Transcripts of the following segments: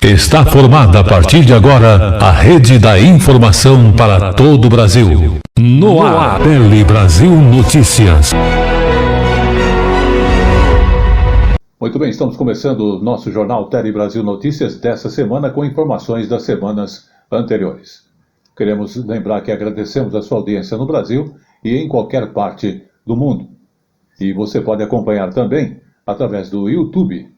Está formada a partir de agora a Rede da Informação para todo o Brasil. No ar, Tele Brasil Notícias. Muito bem, estamos começando o nosso jornal Tele Brasil Notícias dessa semana com informações das semanas anteriores. Queremos lembrar que agradecemos a sua audiência no Brasil e em qualquer parte do mundo. E você pode acompanhar também através do YouTube,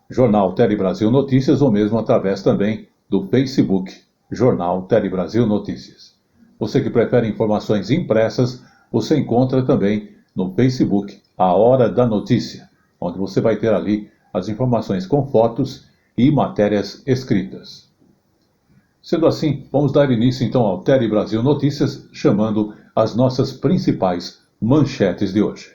Jornal Tele Brasil Notícias, ou mesmo através também do Facebook, Jornal Tele Brasil Notícias. Você que prefere informações impressas, você encontra também no Facebook A Hora da Notícia, onde você vai ter ali as informações com fotos e matérias escritas. Sendo assim, vamos dar início então ao Tele Brasil Notícias, chamando as nossas principais manchetes de hoje.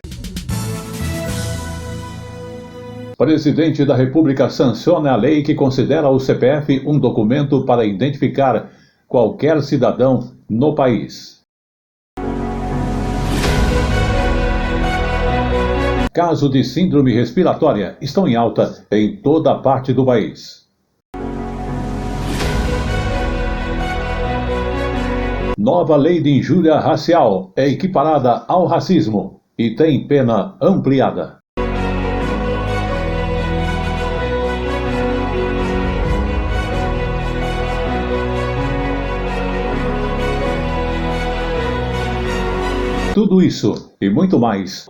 O presidente da República sanciona a lei que considera o CPF um documento para identificar qualquer cidadão no país. Casos de síndrome respiratória estão em alta em toda a parte do país. Nova lei de injúria racial é equiparada ao racismo e tem pena ampliada. Tudo isso e muito mais.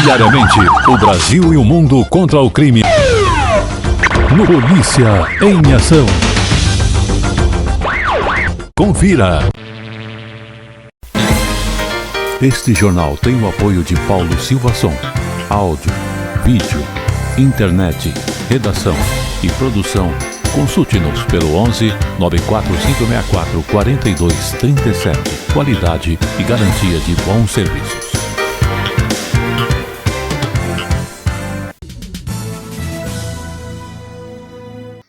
Diariamente, o Brasil e o mundo contra o crime. No Polícia em Ação. Confira. Este jornal tem o apoio de Paulo Silva Som. Áudio, vídeo, internet, redação e produção. Consulte-nos pelo 11 94564 4237. Qualidade e garantia de bons serviços.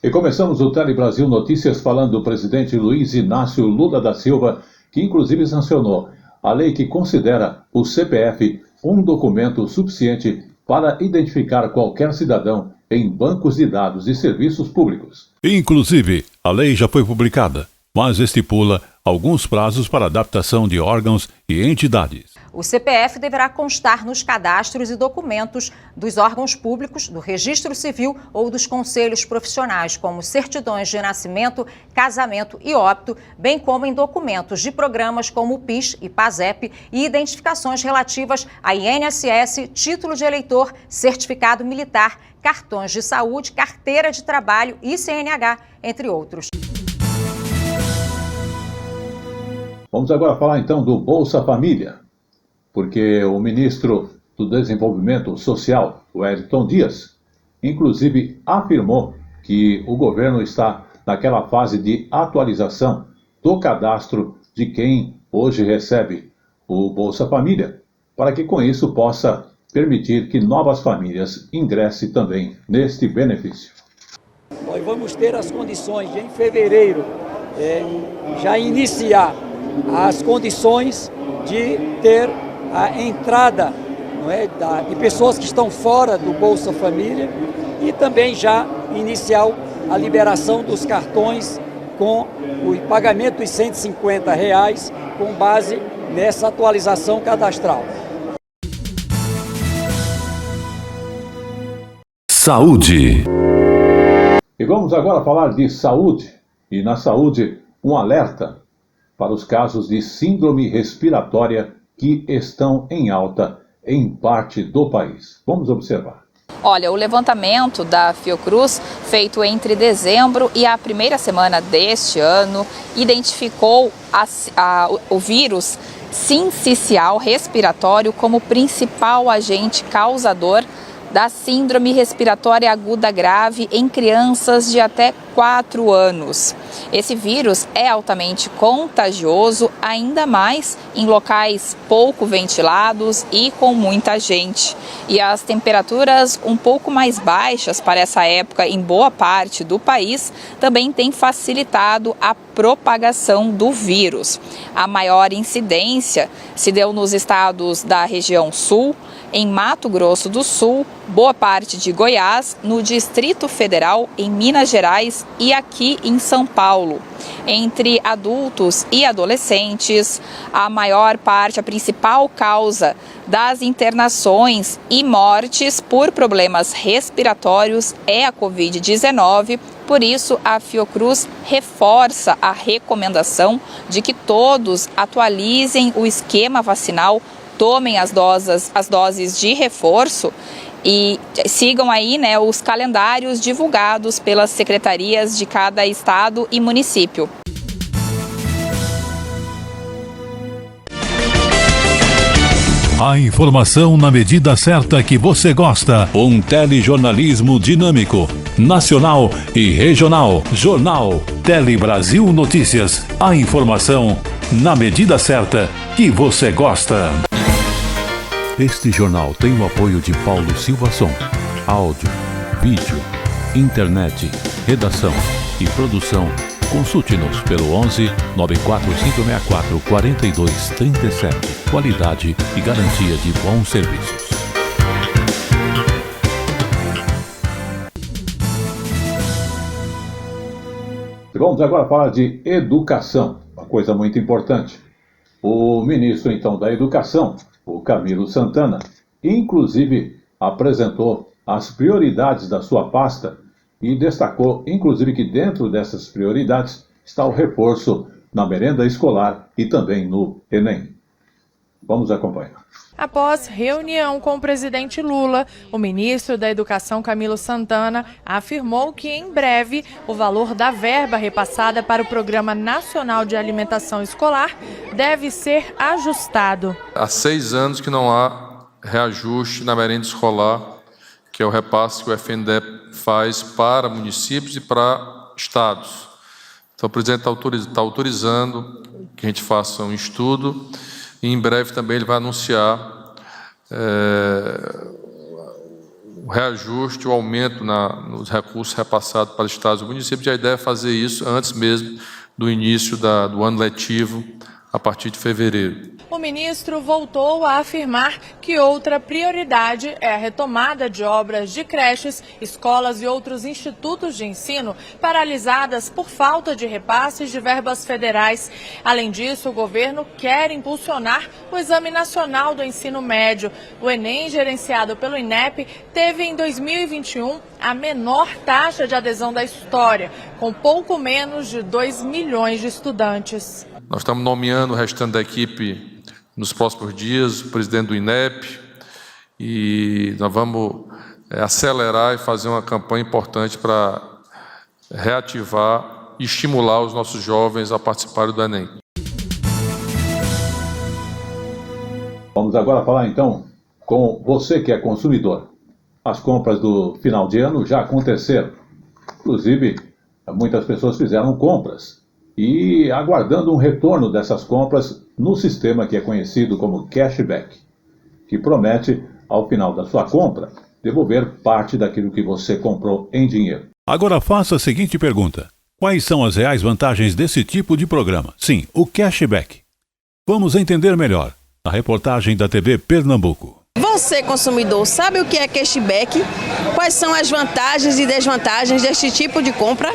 E começamos o Tele Brasil Notícias falando do presidente Luiz Inácio Lula da Silva, que inclusive sancionou a lei que considera o CPF um documento suficiente para identificar qualquer cidadão em bancos de dados e serviços públicos. Inclusive, a lei já foi publicada, mas estipula alguns prazos para adaptação de órgãos e entidades. O CPF deverá constar nos cadastros e documentos dos órgãos públicos, do registro civil ou dos conselhos profissionais, como certidões de nascimento, casamento e óbito, bem como em documentos de programas como o PIS e PASEP e identificações relativas a INSS, título de eleitor, certificado militar, cartões de saúde, carteira de trabalho e CNH, entre outros. Vamos agora falar então do Bolsa Família, porque o ministro do Desenvolvimento Social, Wellington Dias, inclusive afirmou que o governo está naquela fase de atualização do cadastro de quem hoje recebe o Bolsa Família, para que com isso possa permitir que novas famílias ingressem também neste benefício. Nós vamos ter as condições de, em fevereiro, já iniciar as condições de ter a entrada, não é, de pessoas que estão fora do Bolsa Família e também já iniciar a liberação dos cartões com o pagamento dos R$150 com base nessa atualização cadastral. Saúde. E vamos agora falar de saúde. E na saúde, um alerta para os casos de síndrome respiratória que estão em alta em parte do país. Vamos observar. Olha, o levantamento da Fiocruz, feito entre dezembro e a primeira semana deste ano, identificou o vírus sincicial respiratório como principal agente causador da síndrome respiratória aguda grave em crianças de até 4 anos. Esse vírus é altamente contagioso, ainda mais em locais pouco ventilados e com muita gente. E as temperaturas um pouco mais baixas para essa época em boa parte do país também têm facilitado a propagação do vírus. A maior incidência se deu nos estados da região sul, em Mato Grosso do Sul, boa parte de Goiás, no Distrito Federal, em Minas Gerais e aqui em São Paulo. Entre adultos e adolescentes, a maior parte, a principal causa das internações e mortes por problemas respiratórios é a Covid-19. Por isso, a Fiocruz reforça a recomendação de que todos atualizem o esquema vacinal, tomem as doses de reforço e sigam aí, os calendários divulgados pelas secretarias de cada estado e município. A informação na medida certa que você gosta. Um telejornalismo dinâmico, nacional e regional. Jornal Tele Brasil Notícias. A informação na medida certa que você gosta. Este jornal tem o apoio de Paulo Silva Som. Áudio, vídeo, internet, redação e produção. Consulte-nos pelo 11 94564 4237. Qualidade e garantia de bons serviços. Vamos agora falar de educação, uma coisa muito importante. O ministro, então, da Educação, o Camilo Santana, inclusive apresentou as prioridades da sua pasta e destacou, inclusive, que dentro dessas prioridades está o reforço na merenda escolar e também no Enem. Vamos acompanhar. Após reunião com o presidente Lula, o ministro da Educação, Camilo Santana, afirmou que em breve o valor da verba repassada para o Programa Nacional de Alimentação Escolar deve ser ajustado. Há 6 anos que não há reajuste na merenda escolar, que é o repasse que o FNDE faz para municípios e para estados. Então o presidente está autorizando que a gente faça um estudo e em breve também ele vai anunciar o reajuste, o aumento nos recursos repassados para estados e municípios. E a ideia é fazer isso antes mesmo do início do ano letivo, a partir de fevereiro. O ministro voltou a afirmar que outra prioridade é a retomada de obras de creches, escolas e outros institutos de ensino paralisadas por falta de repasses de verbas federais. Além disso, o governo quer impulsionar o Exame Nacional do Ensino Médio. O Enem, gerenciado pelo INEP, teve em 2021 a menor taxa de adesão da história, com pouco menos de 2 milhões de estudantes. Nós estamos nomeando o restante da equipe nos próximos dias, o presidente do INEP, e nós vamos acelerar e fazer uma campanha importante para reativar e estimular os nossos jovens a participarem do Enem. Vamos agora falar então com você que é consumidor. As compras do final de ano já aconteceram. Inclusive, muitas pessoas fizeram compras e aguardando um retorno dessas compras no sistema que é conhecido como cashback, que promete, ao final da sua compra, devolver parte daquilo que você comprou em dinheiro. Agora faça a seguinte pergunta: quais são as reais vantagens desse tipo de programa? Sim, o cashback. Vamos entender melhor na reportagem da TV Pernambuco. Você, consumidor, sabe o que é cashback? Quais são as vantagens e desvantagens deste tipo de compra?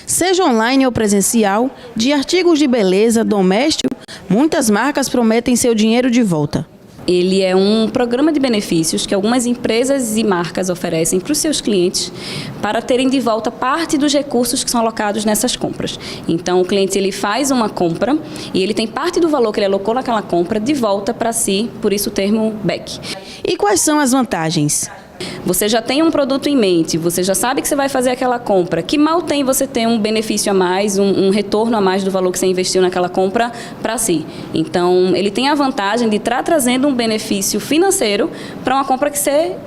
Seja online ou presencial, de artigos de beleza, doméstico, muitas marcas prometem seu dinheiro de volta. Ele é um programa de benefícios que algumas empresas e marcas oferecem para os seus clientes para terem de volta parte dos recursos que são alocados nessas compras. Então, o cliente ele faz uma compra e ele tem parte do valor que ele alocou naquela compra de volta para si, por isso o termo back. E quais são as vantagens? Você já tem um produto em mente, você já sabe que você vai fazer aquela compra, que mal tem você ter um benefício a mais, um retorno a mais do valor que você investiu naquela compra para si. Então, ele tem a vantagem de estar trazendo um benefício financeiro para uma compra que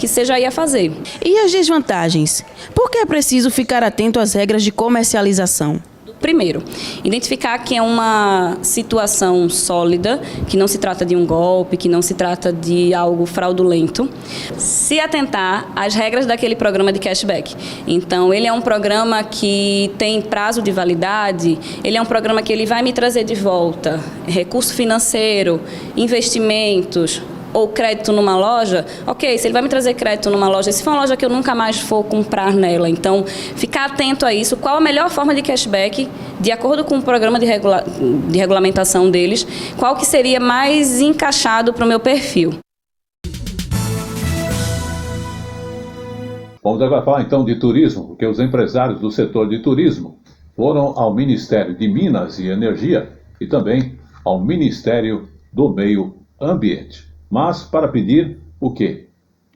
você já ia fazer. E as desvantagens? Por que é preciso ficar atento às regras de comercialização? Primeiro, identificar que é uma situação sólida, que não se trata de um golpe, que não se trata de algo fraudulento. Se atentar às regras daquele programa de cashback. Então, ele é um programa que tem prazo de validade, ele é um programa que ele vai me trazer de volta recurso financeiro, investimentos, ou crédito numa loja, ok, se ele vai me trazer crédito numa loja, se for uma loja que eu nunca mais for comprar nela, então ficar atento a isso, qual a melhor forma de cashback, de acordo com o programa de regulamentação deles, qual que seria mais encaixado para o meu perfil. Vamos agora falar então de turismo, porque os empresários do setor de turismo foram ao Ministério de Minas e Energia e também ao Ministério do Meio Ambiente. Mas para pedir o quê?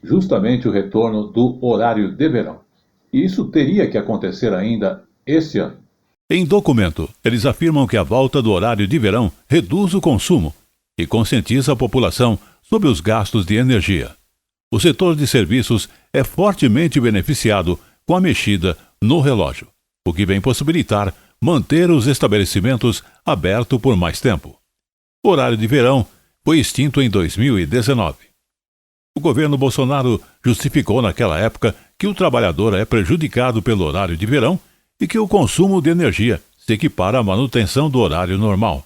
Justamente o retorno do horário de verão. E isso teria que acontecer ainda este ano. Em documento, eles afirmam que a volta do horário de verão reduz o consumo e conscientiza a população sobre os gastos de energia. O setor de serviços é fortemente beneficiado com a mexida no relógio, o que vem possibilitar manter os estabelecimentos abertos por mais tempo. O horário de verão foi extinto em 2019. O governo Bolsonaro justificou naquela época que o trabalhador é prejudicado pelo horário de verão e que o consumo de energia se equipara à manutenção do horário normal.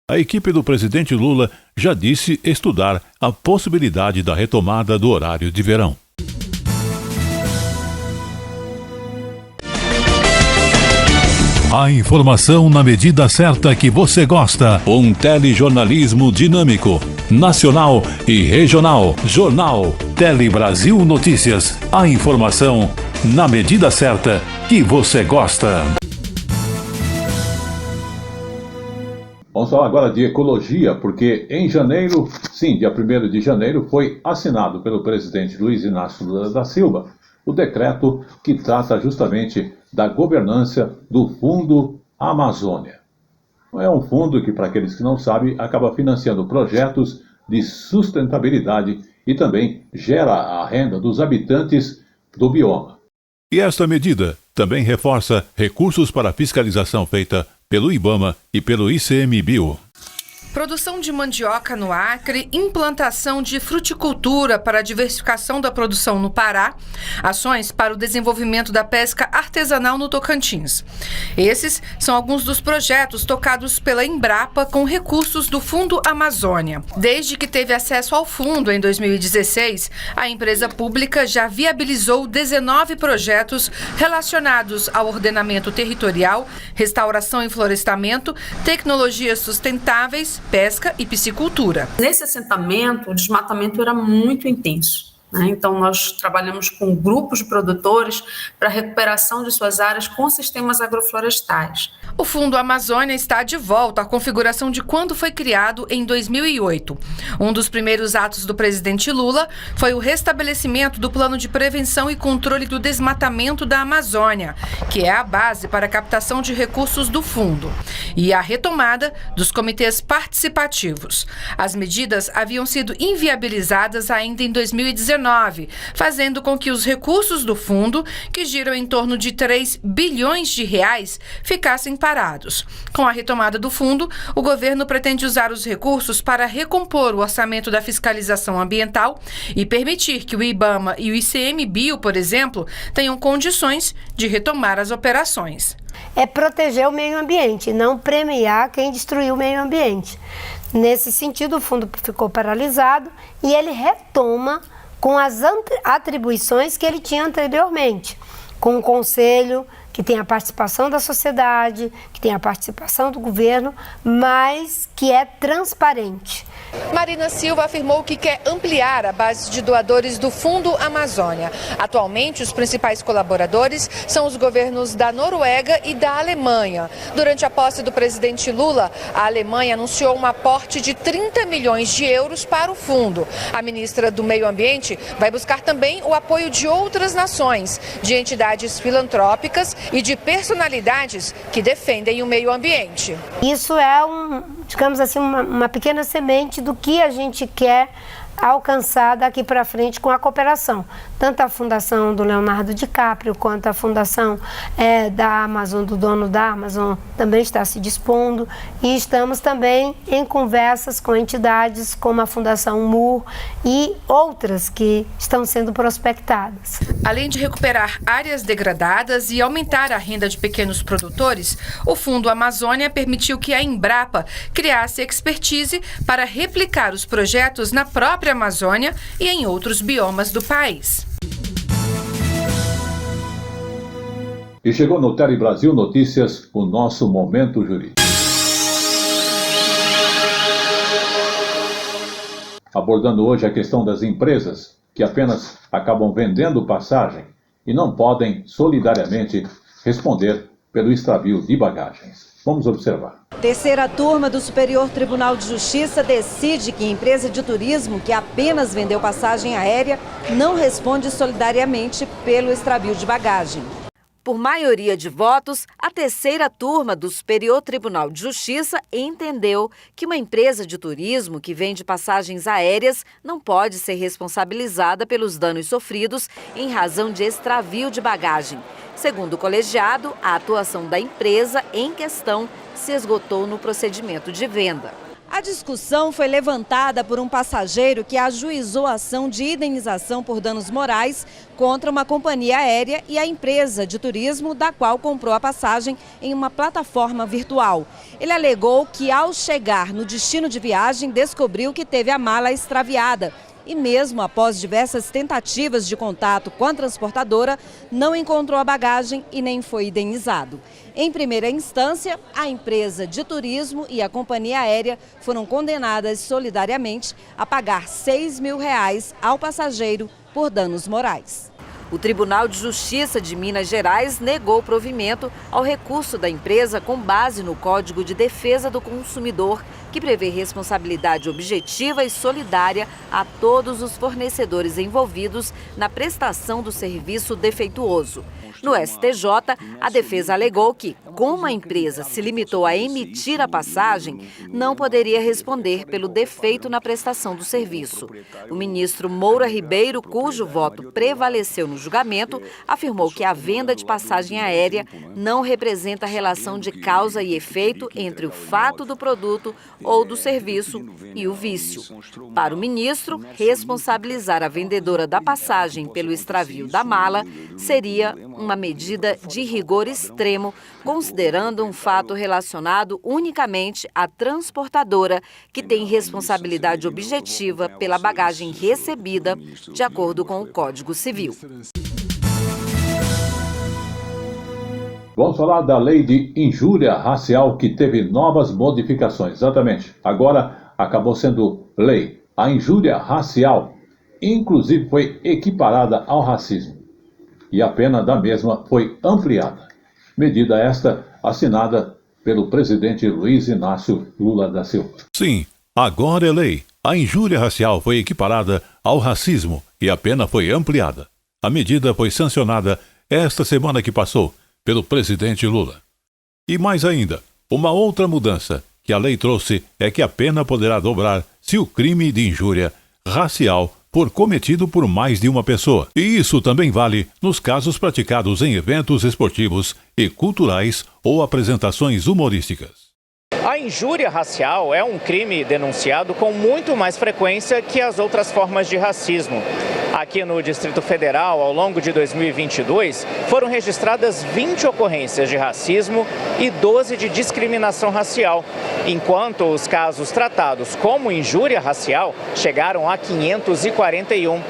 A equipe do presidente Lula já disse estudar a possibilidade da retomada do horário de verão. A informação na medida certa que você gosta. Um telejornalismo dinâmico, nacional e regional. Jornal Tele Brasil Notícias. A informação na medida certa que você gosta. Vamos falar agora de ecologia, porque em janeiro, sim, dia 1º de janeiro, foi assinado pelo presidente Luiz Inácio Lula da Silva o decreto que trata justamente da governança do Fundo Amazônia. É um fundo que, para aqueles que não sabem, acaba financiando projetos de sustentabilidade e também gera a renda dos habitantes do bioma. E esta medida também reforça recursos para a fiscalização feita pelo IBAMA e pelo ICMBio. Produção de mandioca no Acre, implantação de fruticultura para a diversificação da produção no Pará, ações para o desenvolvimento da pesca artesanal no Tocantins. Esses são alguns dos projetos tocados pela Embrapa com recursos do Fundo Amazônia. Desde que teve acesso ao fundo em 2016, a empresa pública já viabilizou 19 projetos relacionados ao ordenamento territorial, restauração e florestamento, tecnologias sustentáveis, pesca e piscicultura. Nesse assentamento, o desmatamento era muito intenso, né? Então, nós trabalhamos com grupos de produtores para a recuperação de suas áreas com sistemas agroflorestais. O Fundo Amazônia está de volta à configuração de quando foi criado em 2008. Um dos primeiros atos do presidente Lula foi o restabelecimento do Plano de Prevenção e Controle do Desmatamento da Amazônia, que é a base para a captação de recursos do fundo, e a retomada dos comitês participativos. As medidas haviam sido inviabilizadas ainda em 2019, fazendo com que os recursos do fundo, que giram em torno de 3 bilhões de reais, ficassem parados. Com a retomada do fundo, o governo pretende usar os recursos para recompor o orçamento da fiscalização ambiental e permitir que o IBAMA e o ICMBio, por exemplo, tenham condições de retomar as operações. É proteger o meio ambiente, não premiar quem destruiu o meio ambiente. Nesse sentido, o fundo ficou paralisado e ele retoma com as atribuições que ele tinha anteriormente, com o Conselho que tem a participação da sociedade, que tem a participação do governo, mas que é transparente. Marina Silva afirmou que quer ampliar a base de doadores do Fundo Amazônia. Atualmente, os principais colaboradores são os governos da Noruega e da Alemanha. Durante a posse do presidente Lula, a Alemanha anunciou um aporte de 30 milhões de euros para o fundo. A ministra do Meio Ambiente vai buscar também o apoio de outras nações, de entidades filantrópicas e de personalidades que defendem o meio ambiente. Isso é digamos assim, uma pequena semente do que a gente quer alcançar daqui para frente com a cooperação. Tanto a fundação do Leonardo DiCaprio, quanto a fundação da Amazon, do dono da Amazon, também está se dispondo. E estamos também em conversas com entidades como a Fundação MUR e outras que estão sendo prospectadas. Além de recuperar áreas degradadas e aumentar a renda de pequenos produtores, o Fundo Amazônia permitiu que a Embrapa criasse expertise para replicar os projetos na própria Amazônia e em outros biomas do país. E chegou no Tele Brasil Notícias, o nosso Momento Jurídico. Abordando hoje a questão das empresas que apenas acabam vendendo passagem e não podem solidariamente responder pelo extravio de bagagens. Vamos observar. Terceira turma do Superior Tribunal de Justiça decide que empresa de turismo que apenas vendeu passagem aérea não responde solidariamente pelo extravio de bagagem. Por maioria de votos, a terceira turma do Superior Tribunal de Justiça entendeu que uma empresa de turismo que vende passagens aéreas não pode ser responsabilizada pelos danos sofridos em razão de extravio de bagagem. Segundo o colegiado, a atuação da empresa em questão se esgotou no procedimento de venda. A discussão foi levantada por um passageiro que ajuizou a ação de indenização por danos morais contra uma companhia aérea e a empresa de turismo da qual comprou a passagem em uma plataforma virtual. Ele alegou que, ao chegar no destino de viagem, descobriu que teve a mala extraviada. E mesmo após diversas tentativas de contato com a transportadora, não encontrou a bagagem e nem foi indenizado. Em primeira instância, a empresa de turismo e a companhia aérea foram condenadas solidariamente a pagar R$6 mil ao passageiro por danos morais. O Tribunal de Justiça de Minas Gerais negou provimento ao recurso da empresa com base no Código de Defesa do Consumidor, que prevê responsabilidade objetiva e solidária a todos os fornecedores envolvidos na prestação do serviço defeituoso. No STJ, a defesa alegou que, como a empresa se limitou a emitir a passagem, não poderia responder pelo defeito na prestação do serviço. O ministro Moura Ribeiro, cujo voto prevaleceu no julgamento, afirmou que a venda de passagem aérea não representa relação de causa e efeito entre o fato do produto ou do serviço e o vício. Para o ministro, responsabilizar a vendedora da passagem pelo extravio da mala seria uma medida de rigor extremo, considerando um fato relacionado unicamente à transportadora, que tem responsabilidade objetiva pela bagagem recebida, de acordo com o Código Civil. Vamos falar da lei de injúria racial, que teve novas modificações. Exatamente. Agora acabou sendo lei. A injúria racial, inclusive, foi equiparada ao racismo. E a pena da mesma foi ampliada. Medida esta assinada pelo presidente Luiz Inácio Lula da Silva. Sim, agora é lei. A injúria racial foi equiparada ao racismo e a pena foi ampliada. A medida foi sancionada esta semana que passou pelo presidente Lula. E mais ainda, uma outra mudança que a lei trouxe é que a pena poderá dobrar se o crime de injúria racial for cometido por mais de uma pessoa. E isso também vale nos casos praticados em eventos esportivos e culturais ou apresentações humorísticas. A injúria racial é um crime denunciado com muito mais frequência que as outras formas de racismo. Aqui no Distrito Federal, ao longo de 2022, foram registradas 20 ocorrências de racismo e 12 de discriminação racial, enquanto os casos tratados como injúria racial chegaram a 541.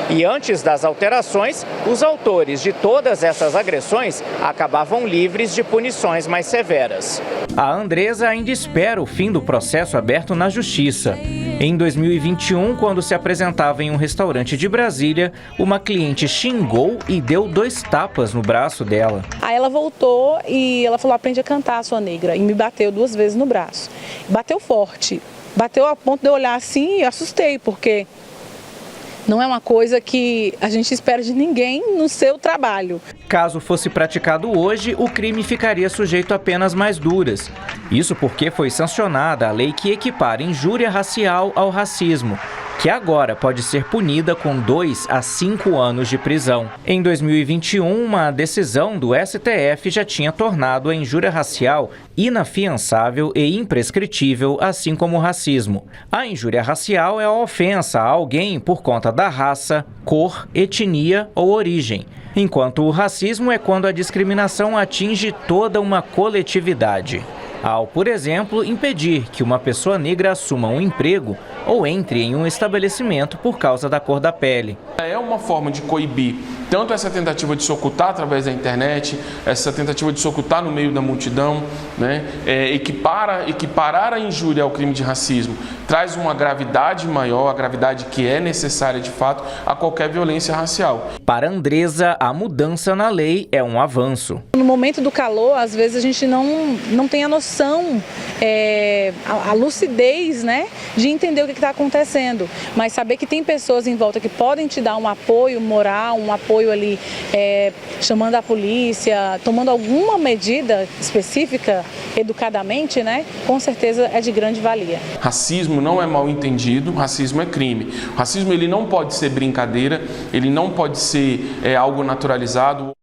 E antes das alterações, os autores de todas essas agressões acabavam livres de punições mais severas. A Andresa ainda espera o fim do processo aberto na Justiça. Em 2021, quando se apresentava em um restaurante de Brasília, uma cliente xingou e deu 2 tapas no braço dela. Aí ela voltou e ela falou: aprende a cantar, sua negra, e me bateu 2 vezes no braço. Bateu forte, bateu a ponto de eu olhar assim e assustei, porque não é uma coisa que a gente espera de ninguém no seu trabalho. Caso fosse praticado hoje, o crime ficaria sujeito a penas mais duras. Isso porque foi sancionada a lei que equipara injúria racial ao racismo, que agora pode ser punida com 2 a 5 anos de prisão. Em 2021, uma decisão do STF já tinha tornado a injúria racial inafiançável e imprescritível, assim como o racismo. A injúria racial é a ofensa a alguém por conta da raça, cor, etnia ou origem, enquanto o racismo é quando a discriminação atinge toda uma coletividade. Ao, por exemplo, impedir que uma pessoa negra assuma um emprego ou entre em um estabelecimento por causa da cor da pele. É uma forma de coibir tanto essa tentativa de se ocultar através da internet, essa tentativa de se ocultar no meio da multidão, né? Equiparar a injúria ao crime de racismo traz uma gravidade maior, a gravidade que é necessária de fato a qualquer violência racial. Para Andresa, a mudança na lei é um avanço. No momento do calor, às vezes a gente não tem a noção, a lucidez, né, de entender o que está acontecendo. Mas saber que tem pessoas em volta que podem te dar um apoio moral, um apoio ali, chamando a polícia, tomando alguma medida específica, educadamente, né, com certeza é de grande valia. Racismo não é mal entendido, racismo é crime. O racismo ele não pode ser brincadeira, ele não pode ser algo naturalizado.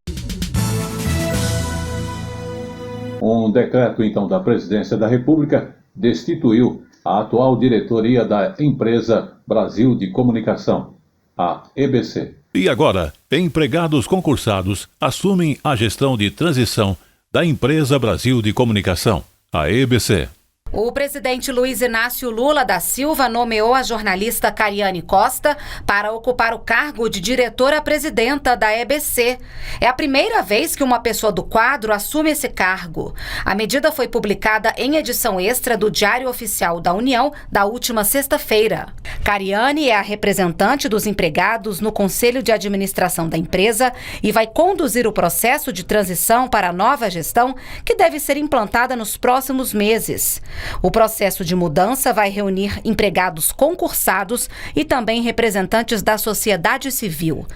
Um decreto, então, da Presidência da República destituiu a atual diretoria da empresa Brasil de Comunicação, a EBC. E agora, empregados concursados assumem a gestão de transição da empresa Brasil de Comunicação, a EBC. O presidente Luiz Inácio Lula da Silva nomeou a jornalista Cariane Costa para ocupar o cargo de diretora-presidenta da EBC. É a primeira vez que uma pessoa do quadro assume esse cargo. A medida foi publicada em edição extra do Diário Oficial da União da última sexta-feira. Cariane é a representante dos empregados no Conselho de Administração da empresa e vai conduzir o processo de transição para a nova gestão, que deve ser implantada nos próximos meses. O processo de mudança vai reunir empregados concursados e também representantes da sociedade civil.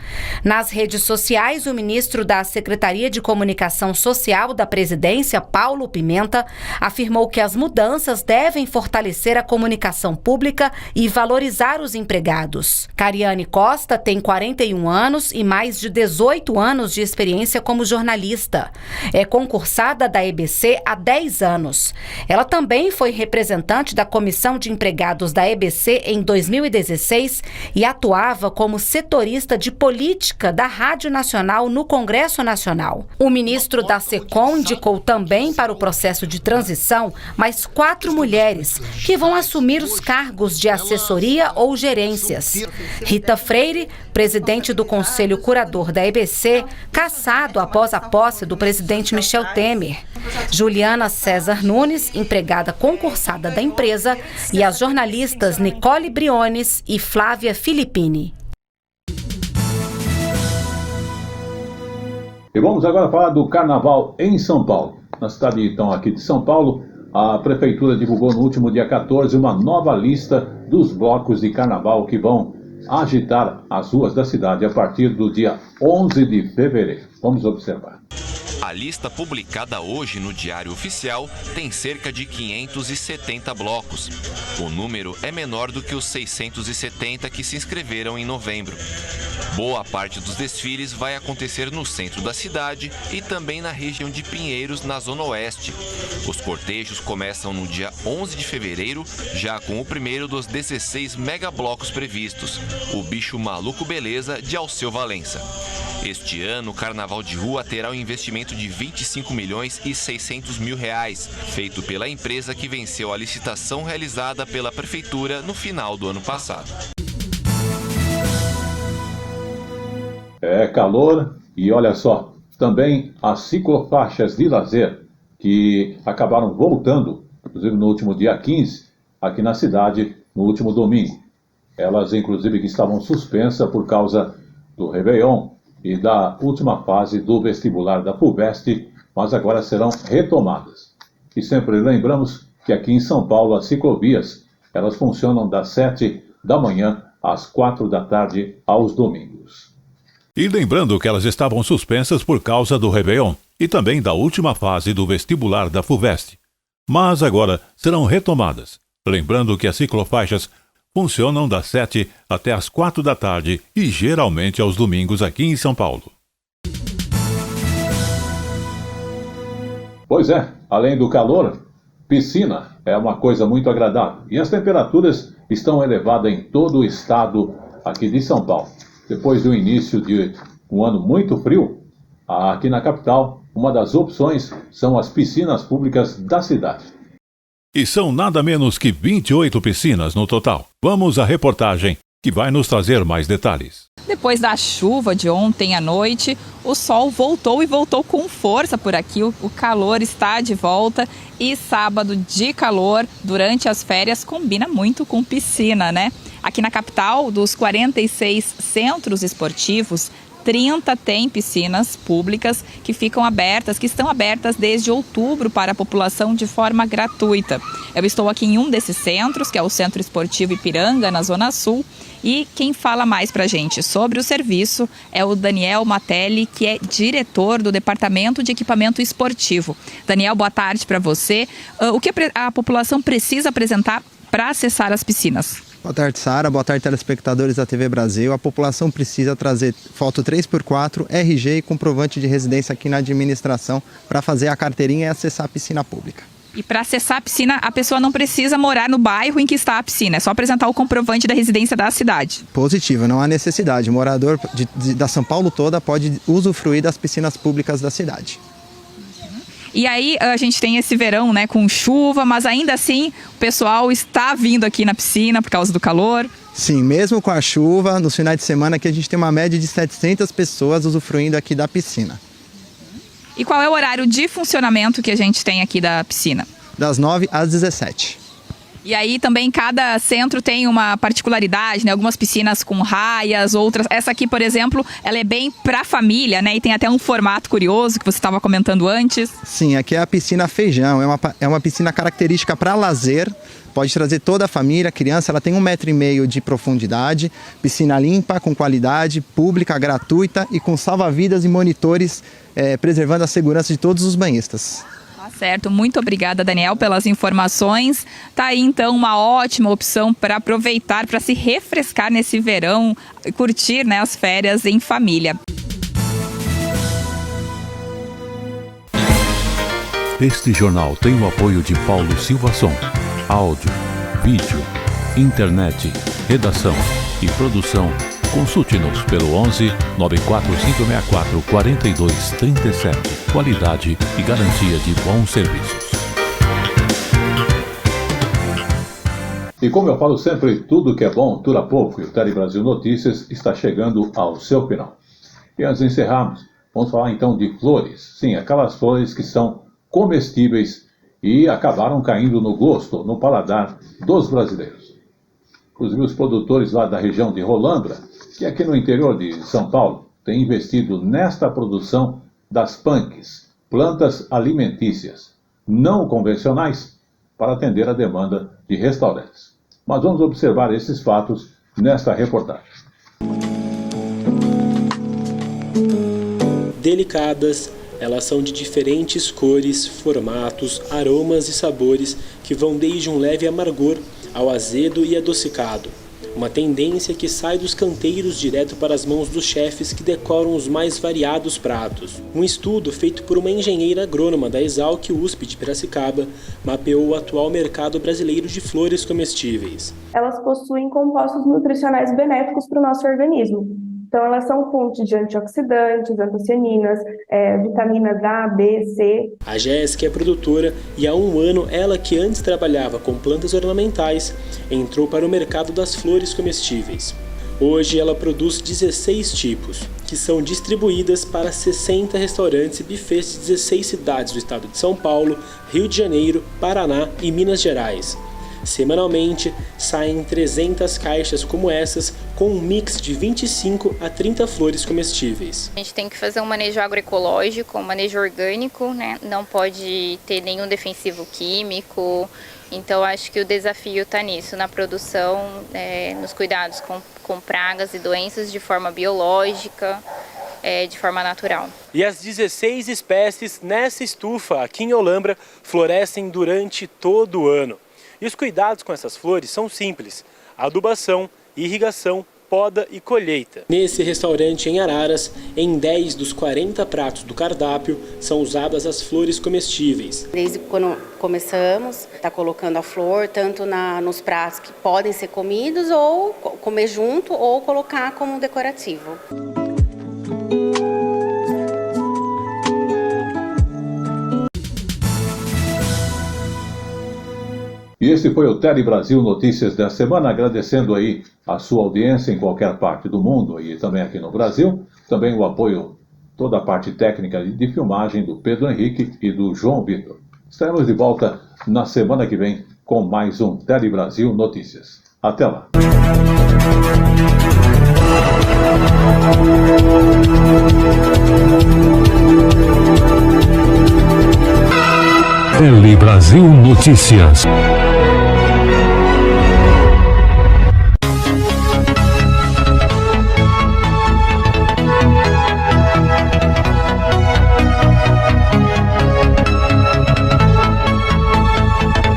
Nas redes sociais, o ministro da Secretaria de Comunicação Social da Presidência, Paulo Pimenta, afirmou que as mudanças devem fortalecer a comunicação pública e valorizar os empregados. Cariane Costa tem 41 anos e mais de 18 anos de experiência como jornalista. É concursada da EBC há 10 anos. Ela também foi representante da Comissão de Empregados da EBC em 2016 e atuava como setorista de política da Rádio Nacional no Congresso Nacional. O ministro da SECOM indicou também para o processo de transição mais 4 mulheres que vão assumir os cargos de assessoria ou gerências. Rita Freire, presidente do Conselho Curador da EBC, cassado após a posse do presidente Michel Temer. Juliana César Nunes, empregada concursada da empresa, e as jornalistas Nicole Briones e Flávia Filippini. E vamos agora falar do Carnaval em São Paulo. Na cidade, então, aqui de São Paulo, a Prefeitura divulgou no último dia 14 uma nova lista dos blocos de Carnaval que vão agitar as ruas da cidade a partir do dia 11 de fevereiro. Vamos observar. A lista publicada hoje no Diário Oficial tem cerca de 570 blocos. O número é menor do que os 670 que se inscreveram em novembro. Boa parte dos desfiles vai acontecer no centro da cidade e também na região de Pinheiros, na Zona Oeste. Os cortejos começam no dia 11 de fevereiro, já com o primeiro dos 16 megablocos previstos, o Bicho Maluco Beleza, de Alceu Valença. Este ano, o Carnaval de Rua terá um investimento de 25 milhões e 600 mil reais, feito pela empresa que venceu a licitação realizada pela Prefeitura no final do ano passado. É calor e olha só, também as ciclofaixas de lazer que acabaram voltando, inclusive no último dia 15, aqui na cidade, no último domingo. Elas, inclusive, que estavam suspensas por causa do Réveillon e da última fase do vestibular da FUVEST, mas agora serão retomadas. E sempre lembramos que aqui em São Paulo as ciclovias, elas funcionam das 7 da manhã às 4 da tarde aos domingos. E lembrando que elas estavam suspensas por causa do Réveillon e também da última fase do vestibular da FUVEST. Mas agora serão retomadas. Lembrando que as ciclofaixas funcionam das 7 até as 4 da tarde e geralmente aos domingos aqui em São Paulo. Pois é, além do calor, piscina é uma coisa muito agradável. E as temperaturas estão elevadas em todo o estado aqui de São Paulo. Depois do início de um ano muito frio, aqui na capital, uma das opções são as piscinas públicas da cidade. E são nada menos que 28 piscinas no total. Vamos à reportagem, que vai nos trazer mais detalhes. Depois da chuva de ontem à noite, o sol voltou e voltou com força por aqui. O calor está de volta e sábado de calor durante as férias combina muito com piscina, né? Aqui na capital, dos 46 centros esportivos, 30 tem piscinas públicas que ficam abertas, que estão abertas desde outubro para a população de forma gratuita. Eu estou aqui em um desses centros, que é o Centro Esportivo Ipiranga, na Zona Sul, e quem fala mais para a gente sobre o serviço é o Daniel Matelli, que é diretor do Departamento de Equipamento Esportivo. Daniel, boa tarde para você. O que a população precisa apresentar para acessar as piscinas? Boa tarde, Sara. Boa tarde, telespectadores da TV Brasil. A população precisa trazer foto 3x4, RG e comprovante de residência aqui na administração para fazer a carteirinha e acessar a piscina pública. E para acessar a piscina, a pessoa não precisa morar no bairro em que está a piscina, é só apresentar o comprovante da residência da cidade. Positivo, não há necessidade. O morador da São Paulo toda pode usufruir das piscinas públicas da cidade. E aí a gente tem esse verão, né, com chuva, mas ainda assim o pessoal está vindo aqui na piscina por causa do calor. Sim, mesmo com a chuva, nos finais de semana aqui a gente tem uma média de 700 pessoas usufruindo aqui da piscina. E qual é o horário de funcionamento que a gente tem aqui da piscina? Das 9 às 17. E aí também cada centro tem uma particularidade, né? Algumas piscinas com raias, outras. Essa aqui, por exemplo, ela é bem para a família, né? E tem até um formato curioso que você estava comentando antes. Sim, aqui é a piscina Feijão. É uma piscina característica para lazer. Pode trazer toda a família, a criança. Ela tem 1,5 m de profundidade, piscina limpa, com qualidade, pública, gratuita e com salva-vidas e monitores preservando a segurança de todos os banhistas. Certo, muito obrigada, Daniel, pelas informações. Tá aí então uma ótima opção para aproveitar, para se refrescar nesse verão e curtir, né, as férias em família. Este jornal tem o apoio de Paulo Silva Som. Áudio, vídeo, internet, redação e produção. Consulte-nos pelo 11 94564 4237. Qualidade e garantia de bons serviços. E como eu falo sempre, tudo que é bom dura pouco. E o Tele Brasil Notícias está chegando ao seu final. E antes de encerrarmos, vamos falar então de flores. Sim, aquelas flores que são comestíveis e acabaram caindo no gosto, no paladar dos brasileiros. Inclusive os produtores lá da região de Rolambra, que aqui no interior de São Paulo, têm investido nesta produção das punks, plantas alimentícias não convencionais, para atender a demanda de restaurantes. Mas vamos observar esses fatos nesta reportagem. Delicadas, elas são de diferentes cores, formatos, aromas e sabores que vão desde um leve amargor ao azedo e adocicado. Uma tendência que sai dos canteiros direto para as mãos dos chefes que decoram os mais variados pratos. Um estudo feito por uma engenheira agrônoma da Exalc USP de Piracicaba mapeou o atual mercado brasileiro de flores comestíveis. Elas possuem compostos nutricionais benéficos para o nosso organismo. Então, elas são fonte de antioxidantes, antocianinas, vitaminas A, B, C. A Jéssica é produtora e há um ano, ela que antes trabalhava com plantas ornamentais, entrou para o mercado das flores comestíveis. Hoje, ela produz 16 tipos que são distribuídas para 60 restaurantes e bufês de 16 cidades do estado de São Paulo, Rio de Janeiro, Paraná e Minas Gerais. Semanalmente, saem 300 caixas como essas, com um mix de 25 a 30 flores comestíveis. A gente tem que fazer um manejo agroecológico, um manejo orgânico, né? Não pode ter nenhum defensivo químico. Então, acho que o desafio está nisso, na produção, nos cuidados com pragas e doenças de forma biológica, de forma natural. E as 16 espécies nessa estufa aqui em Olambra florescem durante todo o ano. E os cuidados com essas flores são simples: adubação, irrigação, poda e colheita. Nesse restaurante em Araras, em 10 dos 40 pratos do cardápio são usadas as flores comestíveis. Desde quando começamos, está colocando a flor tanto nos pratos que podem ser comidos ou comer junto ou colocar como decorativo. E esse foi o Tele Brasil Notícias da semana, agradecendo aí a sua audiência em qualquer parte do mundo e também aqui no Brasil, também o apoio, toda a parte técnica de filmagem do Pedro Henrique e do João Vitor. Estaremos de volta na semana que vem com mais um Tele Brasil Notícias. Até lá! Tele Brasil Notícias.